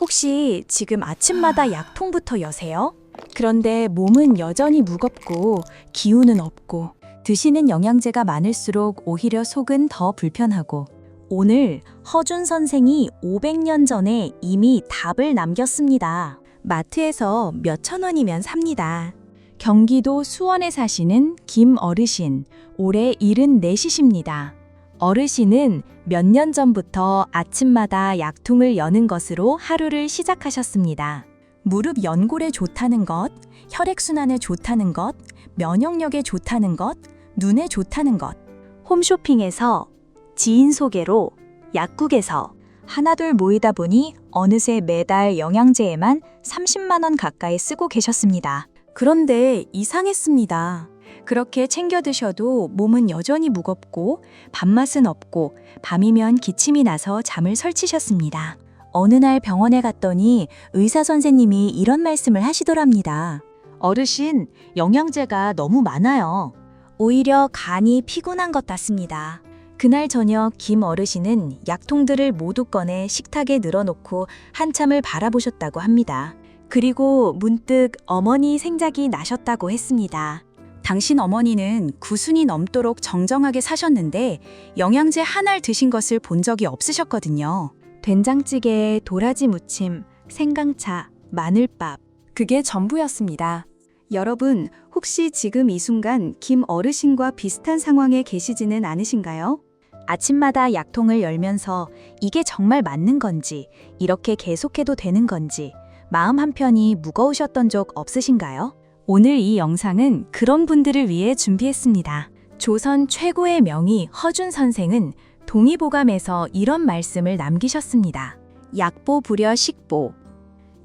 혹시 지금 아침마다 약통부터 여세요? 그런데 몸은 여전히 무겁고 기운은 없고 드시는 영양제가 많을수록 오히려 속은 더 불편하고 오늘 허준 선생이 500년 전에 이미 답을 남겼습니다. 마트에서 몇천 원이면 삽니다. 경기도 수원에 사시는 김 어르신, 올해 74이십니다. 어르신은 몇 년 전부터 아침마다 약통을 여는 것으로 하루를 시작하셨습니다. 무릎 연골에 좋다는 것, 혈액순환에 좋다는 것, 면역력에 좋다는 것, 눈에 좋다는 것. 홈쇼핑에서, 지인 소개로, 약국에서 하나둘 모이다 보니 어느새 매달 영양제에만 30만 원 가까이 쓰고 계셨습니다. 그런데 이상했습니다. 그렇게 챙겨 드셔도 몸은 여전히 무겁고 밥맛은 없고 밤이면 기침이 나서 잠을 설치셨습니다. 어느 날 병원에 갔더니 의사 선생님이 이런 말씀을 하시더랍니다. 어르신, 영양제가 너무 많아요. 오히려 간이 피곤한 것 같습니다. 그날 저녁 김 어르신은 약통들을 모두 꺼내 식탁에 늘어놓고 한참을 바라보셨다고 합니다. 그리고 문득 어머니 생각이 나셨다고 했습니다. 당신 어머니는 90이 넘도록 정정하게 사셨는데 영양제 한 알 드신 것을 본 적이 없으셨거든요. 된장찌개에 도라지 무침, 생강차, 마늘밥, 그게 전부였습니다. 여러분, 혹시 지금 이 순간 김 어르신과 비슷한 상황에 계시지는 않으신가요? 아침마다 약통을 열면서 이게 정말 맞는 건지, 이렇게 계속해도 되는 건지, 마음 한편이 무거우셨던 적 없으신가요? 오늘 이 영상은 그런 분들을 위해 준비했습니다. 조선 최고의 명의 허준 선생은 동의보감에서 이런 말씀을 남기셨습니다. 약보 불여 식보.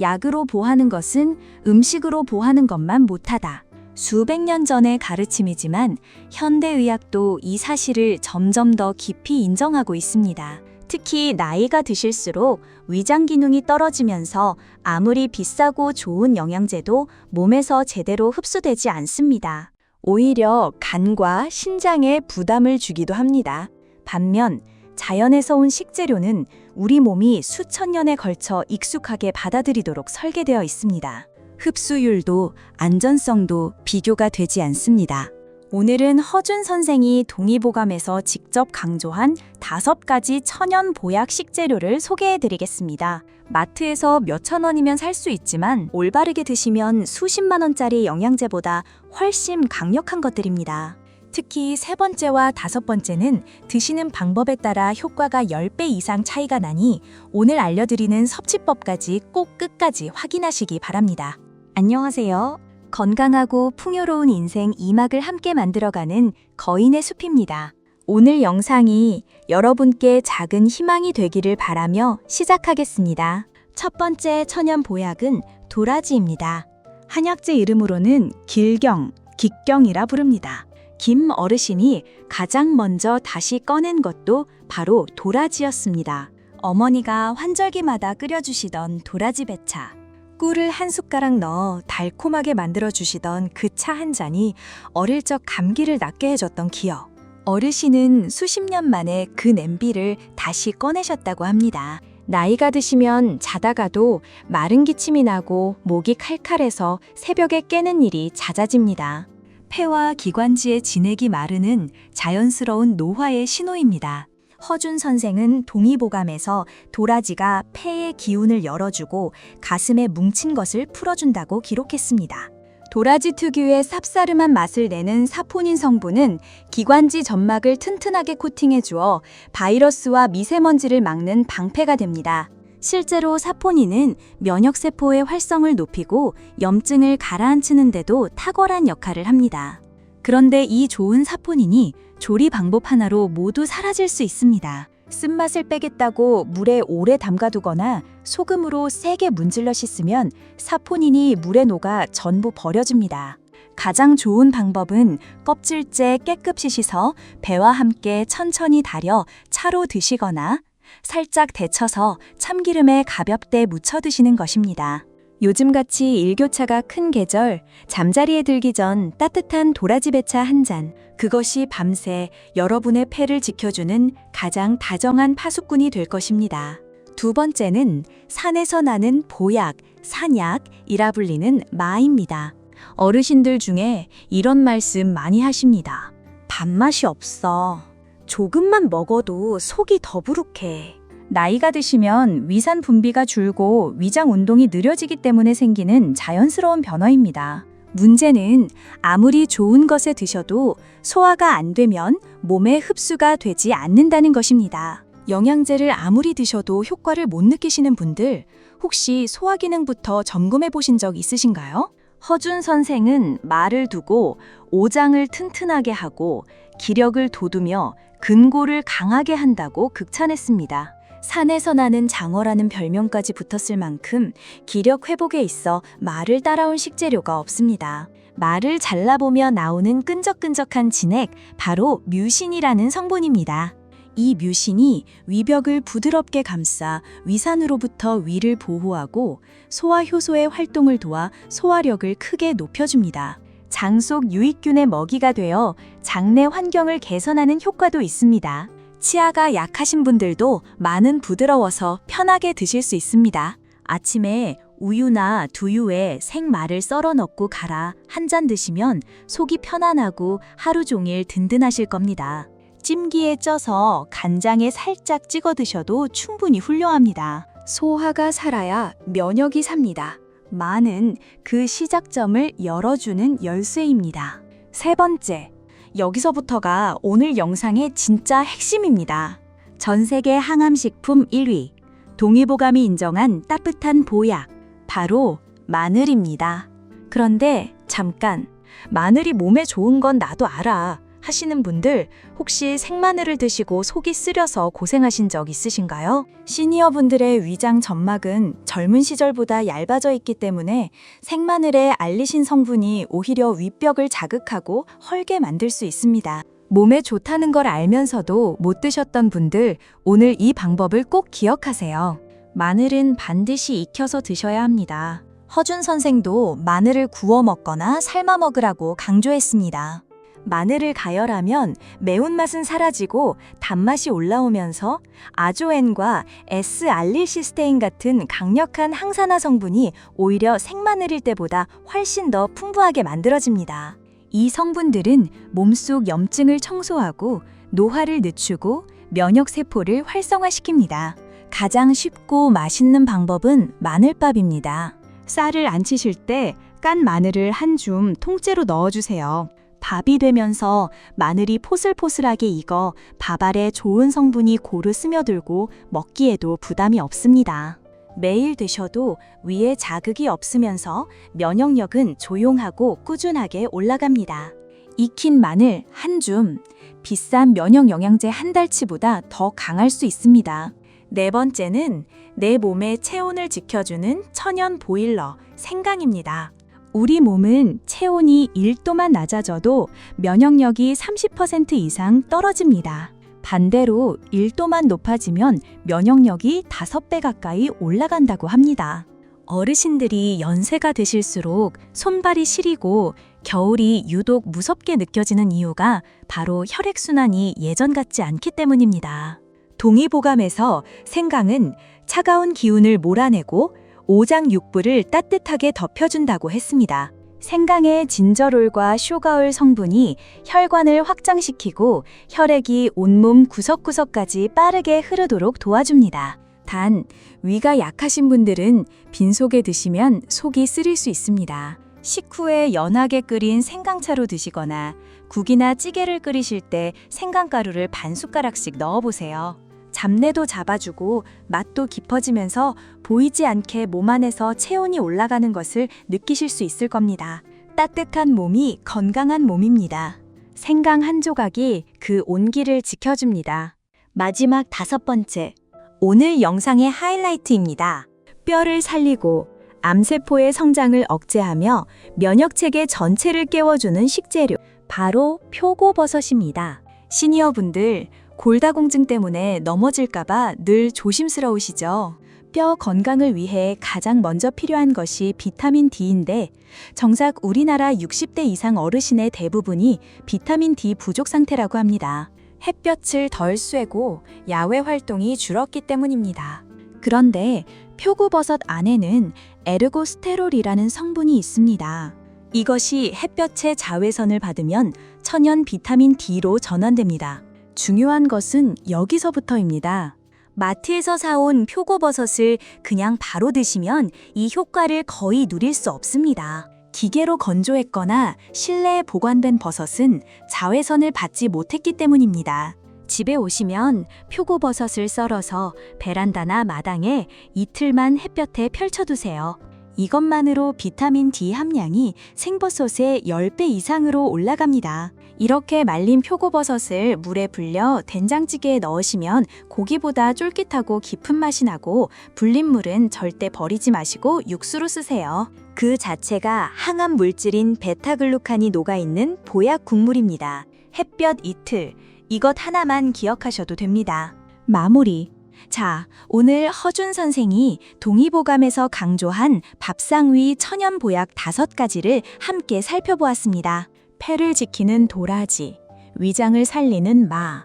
약으로 보하는 것은 음식으로 보하는 것만 못하다. 수백 년 전의 가르침이지만 현대의학도 이 사실을 점점 더 깊이 인정하고 있습니다. 특히 나이가 드실수록 위장 기능이 떨어지면서 아무리 비싸고 좋은 영양제도 몸에서 제대로 흡수되지 않습니다. 오히려 간과 신장에 부담을 주기도 합니다. 반면 자연에서 온 식재료는 우리 몸이 수천 년에 걸쳐 익숙하게 받아들이도록 설계되어 있습니다. 흡수율도 안전성도 비교가 되지 않습니다. 오늘은 허준 선생이 동의보감에서 직접 강조한 5가지 천연 보약 식재료를 소개해드리겠습니다. 마트에서 몇천 원이면 살 수 있지만 올바르게 드시면 수십만 원짜리 영양제보다 훨씬 강력한 것들입니다. 특히 3번째와 5번째는 드시는 방법에 따라 효과가 10배 이상 차이가 나니 오늘 알려드리는 섭취법까지 꼭 끝까지 확인하시기 바랍니다. 안녕하세요. 건강하고 풍요로운 인생 2막을 함께 만들어가는 거인의 숲입니다. 오늘 영상이 여러분께 작은 희망이 되기를 바라며 시작하겠습니다. 첫 번째 천연 보약은 도라지입니다. 한약재 이름으로는 길경, 기경이라 부릅니다. 김 어르신이 가장 먼저 다시 꺼낸 것도 바로 도라지였습니다. 어머니가 환절기마다 끓여주시던 도라지 배차. 꿀을 한 숟가락 넣어 달콤하게 만들어주시던 그 차 한 잔이 어릴 적 감기를 낫게 해줬던 기억. 어르신은 수십 년 만에 그 냄비를 다시 꺼내셨다고 합니다. 나이가 드시면 자다가도 마른 기침이 나고 목이 칼칼해서 새벽에 깨는 일이 잦아집니다. 폐와 기관지의 진액이 마르는 자연스러운 노화의 신호입니다. 허준 선생은 동의보감에서 도라지가 폐의 기운을 열어주고 가슴에 뭉친 것을 풀어준다고 기록했습니다. 도라지 특유의 쌉싸름한 맛을 내는 사포닌 성분은 기관지 점막을 튼튼하게 코팅해주어 바이러스와 미세먼지를 막는 방패가 됩니다. 실제로 사포닌은 면역세포의 활성을 높이고 염증을 가라앉히는 데도 탁월한 역할을 합니다. 그런데 이 좋은 사포닌이 조리 방법 하나로 모두 사라질 수 있습니다. 쓴맛을 빼겠다고 물에 오래 담가두거나 소금으로 세게 문질러 씻으면 사포닌이 물에 녹아 전부 버려집니다. 가장 좋은 방법은 껍질째 깨끗이 씻어 배와 함께 천천히 달여 차로 드시거나 살짝 데쳐서 참기름에 가볍게 무쳐 드시는 것입니다. 요즘같이 일교차가 큰 계절, 잠자리에 들기 전 따뜻한 도라지 배차 한 잔, 그것이 밤새 여러분의 폐를 지켜주는 가장 다정한 파수꾼이 될 것입니다. 두 번째는 산에서 나는 보약, 산약이라 불리는 마입니다. 어르신들 중에 이런 말씀 많이 하십니다. 밥맛이 없어. 조금만 먹어도 속이 더부룩해. 나이가 드시면 위산 분비가 줄고 위장 운동이 느려지기 때문에 생기는 자연스러운 변화입니다. 문제는 아무리 좋은 것에 드셔도 소화가 안 되면 몸에 흡수가 되지 않는다는 것입니다. 영양제를 아무리 드셔도 효과를 못 느끼시는 분들, 혹시 소화 기능부터 점검해 보신 적 있으신가요? 허준 선생은 말을 두고 오장을 튼튼하게 하고 기력을 돋우며 근골을 강하게 한다고 극찬했습니다. 산에서 나는 장어라는 별명까지 붙었을 만큼 기력 회복에 있어 말을 따라온 식재료가 없습니다. 말을 잘라보며 나오는 끈적끈적한 진액, 바로 뮤신이라는 성분입니다. 이 뮤신이 위벽을 부드럽게 감싸 위산으로부터 위를 보호하고 소화 효소의 활동을 도와 소화력을 크게 높여줍니다. 장 속 유익균의 먹이가 되어 장내 환경을 개선하는 효과도 있습니다. 치아가 약하신 분들도 많은 부드러워서 편하게 드실 수 있습니다. 아침에 우유나 두유에 생말을 썰어 넣고 갈아 한 잔 드시면 속이 편안하고 하루 종일 든든하실 겁니다. 찜기에 쪄서 간장에 살짝 찍어 드셔도 충분히 훌륭합니다. 소화가 살아야 면역이 삽니다. 마는 그 시작점을 열어주는 열쇠입니다. 세 번째, 여기서부터가 오늘 영상의 진짜 핵심입니다. 전 세계 항암식품 1위, 동의보감이 인정한 따뜻한 보약, 바로 마늘입니다. 그런데 잠깐, 마늘이 몸에 좋은 건 나도 알아 하시는 분들, 혹시 생마늘을 드시고 속이 쓰려서 고생하신 적 있으신가요? 시니어분들의 위장 점막은 젊은 시절보다 얇아져 있기 때문에 생마늘의 알리신 성분이 오히려 윗벽을 자극하고 헐게 만들 수 있습니다. 몸에 좋다는 걸 알면서도 못 드셨던 분들, 오늘 이 방법을 꼭 기억하세요. 마늘은 반드시 익혀서 드셔야 합니다. 허준 선생도 마늘을 구워 먹거나 삶아 먹으라고 강조했습니다. 마늘을 가열하면 매운맛은 사라지고 단맛이 올라오면서 아조엔과 S알릴시스테인 같은 강력한 항산화 성분이 오히려 생마늘일 때보다 훨씬 더 풍부하게 만들어집니다. 이 성분들은 몸속 염증을 청소하고 노화를 늦추고 면역세포를 활성화시킵니다. 가장 쉽고 맛있는 방법은 마늘밥입니다. 쌀을 안 치실 때 깐 마늘을 한 줌 통째로 넣어주세요. 밥이 되면서 마늘이 포슬포슬하게 익어 밥알에 좋은 성분이 고루 스며들고 먹기에도 부담이 없습니다. 매일 드셔도 위에 자극이 없으면서 면역력은 조용하고 꾸준하게 올라갑니다. 익힌 마늘 한 줌, 비싼 면역 영양제 한 달치보다 더 강할 수 있습니다. 네 번째는 내 몸의 체온을 지켜주는 천연 보일러, 생강입니다. 우리 몸은 체온이 1도만 낮아져도 면역력이 30% 이상 떨어집니다. 반대로 1도만 높아지면 면역력이 5배 가까이 올라간다고 합니다. 어르신들이 연세가 드실수록 손발이 시리고 겨울이 유독 무섭게 느껴지는 이유가 바로 혈액순환이 예전 같지 않기 때문입니다. 동의보감에서 생강은 차가운 기운을 몰아내고 오장육부를 따뜻하게 덮여준다고 했습니다. 생강의 진저롤과 쇼가올 성분이 혈관을 확장시키고 혈액이 온몸 구석구석까지 빠르게 흐르도록 도와줍니다. 단, 위가 약하신 분들은 빈속에 드시면 속이 쓰릴 수 있습니다. 식후에 연하게 끓인 생강차로 드시거나 국이나 찌개를 끓이실 때 생강가루를 반 숟가락씩 넣어보세요. 잡내도 잡아주고 맛도 깊어지면서 보이지 않게 몸 안에서 체온이 올라가는 것을 느끼실 수 있을 겁니다. 따뜻한 몸이 건강한 몸입니다. 생강 한 조각이 그 온기를 지켜줍니다. 마지막 5번째, 오늘 영상의 하이라이트입니다. 뼈를 살리고 암세포의 성장을 억제하며 면역체계 전체를 깨워주는 식재료, 바로 표고버섯입니다. 시니어분들, 골다공증 때문에 넘어질까봐 늘 조심스러우시죠? 뼈 건강을 위해 가장 먼저 필요한 것이 비타민 D인데 정작 우리나라 60대 이상 어르신의 대부분이 비타민 D 부족 상태라고 합니다. 햇볕을 덜 쐬고 야외 활동이 줄었기 때문입니다. 그런데 표고버섯 안에는 에르고스테롤이라는 성분이 있습니다. 이것이 햇볕의 자외선을 받으면 천연 비타민 D로 전환됩니다. 중요한 것은 여기서부터입니다. 마트에서 사온 표고버섯을 그냥 바로 드시면 이 효과를 거의 누릴 수 없습니다. 기계로 건조했거나 실내에 보관된 버섯은 자외선을 받지 못했기 때문입니다. 집에 오시면 표고버섯을 썰어서 베란다나 마당에 이틀만 햇볕에 펼쳐두세요. 이것만으로 비타민 D 함량이 생버섯의 10배 이상으로 올라갑니다. 이렇게 말린 표고버섯을 물에 불려 된장찌개에 넣으시면 고기보다 쫄깃하고 깊은 맛이 나고 불린 물은 절대 버리지 마시고 육수로 쓰세요. 그 자체가 항암 물질인 베타글루칸이 녹아있는 보약 국물입니다. 햇볕 이틀, 이것 하나만 기억하셔도 됩니다. 마무리. 자, 오늘 허준 선생이 동의보감에서 강조한 밥상 위 천연 보약 5가지를 함께 살펴보았습니다. 폐를 지키는 도라지, 위장을 살리는 마,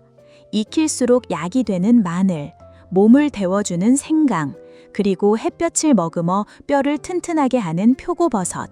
익힐수록 약이 되는 마늘, 몸을 데워주는 생강, 그리고 햇볕을 머금어 뼈를 튼튼하게 하는 표고버섯.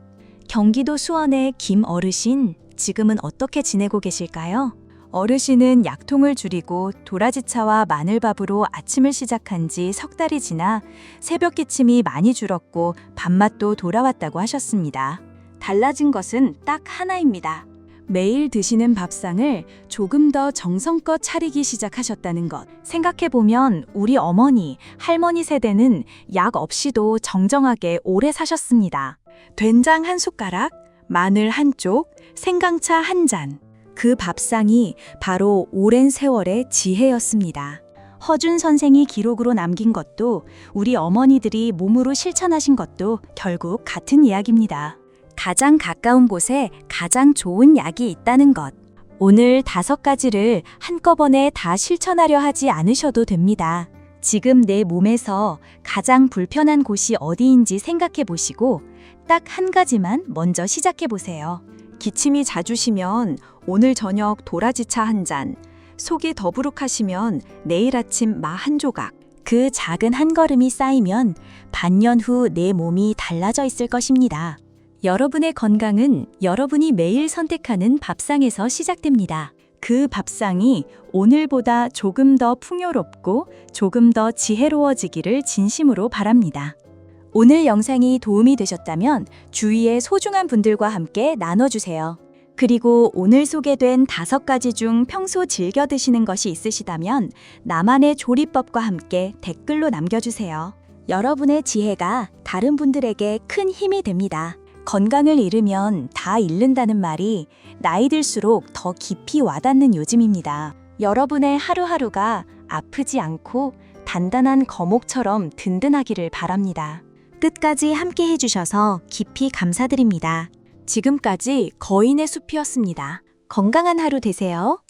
경기도 수원의 김 어르신, 지금은 어떻게 지내고 계실까요? 어르신은 약통을 줄이고 도라지차와 마늘밥으로 아침을 시작한 지 3달이 지나 새벽 기침이 많이 줄었고 밥맛도 돌아왔다고 하셨습니다. 달라진 것은 딱 하나입니다. 매일 드시는 밥상을 조금 더 정성껏 차리기 시작하셨다는 것. 생각해보면 우리 어머니, 할머니 세대는 약 없이도 정정하게 오래 사셨습니다. 된장 한 숟가락, 마늘 한 쪽, 생강차 한 잔. 그 밥상이 바로 오랜 세월의 지혜였습니다. 허준 선생이 기록으로 남긴 것도 우리 어머니들이 몸으로 실천하신 것도 결국 같은 이야기입니다. 가장 가까운 곳에 가장 좋은 약이 있다는 것. 오늘 5가지를 한꺼번에 다 실천하려 하지 않으셔도 됩니다. 지금 내 몸에서 가장 불편한 곳이 어디인지 생각해 보시고 딱 한 가지만 먼저 시작해 보세요. 기침이 자주시면 오늘 저녁 도라지차 한 잔, 속이 더부룩하시면 내일 아침 마 한 조각. 그 작은 한 걸음이 쌓이면 반년 후 내 몸이 달라져 있을 것입니다. 여러분의 건강은 여러분이 매일 선택하는 밥상에서 시작됩니다. 그 밥상이 오늘보다 조금 더 풍요롭고 조금 더 지혜로워지기를 진심으로 바랍니다. 오늘 영상이 도움이 되셨다면 주위의 소중한 분들과 함께 나눠주세요. 그리고 오늘 소개된 5가지 중 평소 즐겨 드시는 것이 있으시다면 나만의 조리법과 함께 댓글로 남겨주세요. 여러분의 지혜가 다른 분들에게 큰 힘이 됩니다. 건강을 잃으면 다 잃는다는 말이 나이 들수록 더 깊이 와닿는 요즘입니다. 여러분의 하루하루가 아프지 않고 단단한 거목처럼 든든하기를 바랍니다. 끝까지 함께 해주셔서 깊이 감사드립니다. 지금까지 거인의 숲이었습니다. 건강한 하루 되세요.